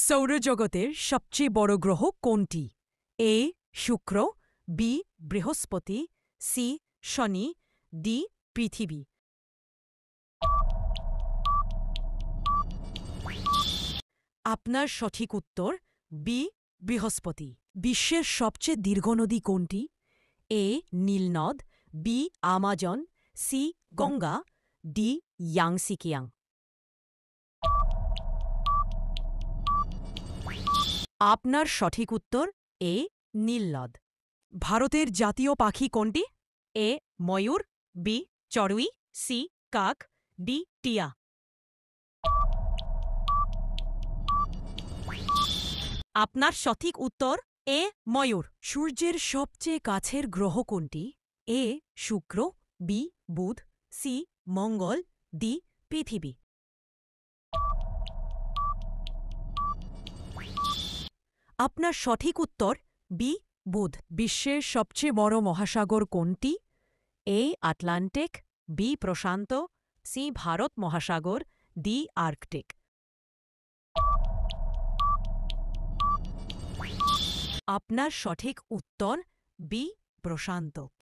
সৌরজগতের সবচেয়ে বড় গ্রহ কোনটি? এ শুক্র, বি বৃহস্পতি, সি শনি, ডি পৃথিবী। আপনার সঠিক উত্তর বি বৃহস্পতি। বিশ্বের সবচেয়ে দীর্ঘ নদী কোনটি? এ নীলনদ, B Amazon, C Ganga, D Yangtze Kiang. আপনার সঠিক উত্তর এ নীলনদ। ভারতের জাতীয় পাখি কোনটি? এ ময়ূর, বি চড়ুই, সি কাক, ডি টিয়া। আপনার সঠিক উত্তর এ ময়ূর। সূর্যের সবচেয়ে কাছের গ্রহ কোনটি? এ শুক্র, বি বুধ, সি মঙ্গল, ডি পৃথিবী। আপনার সঠিক উত্তর বি বুধ। বিশ্বের সবচেয়ে বড় মহাসাগর কোনটি? এ আটলান্টিক, বি প্রশান্ত, সি ভারত মহাসাগর, ডি আর্কটিক। আপনার সঠিক উত্তর বি প্রশান্ত।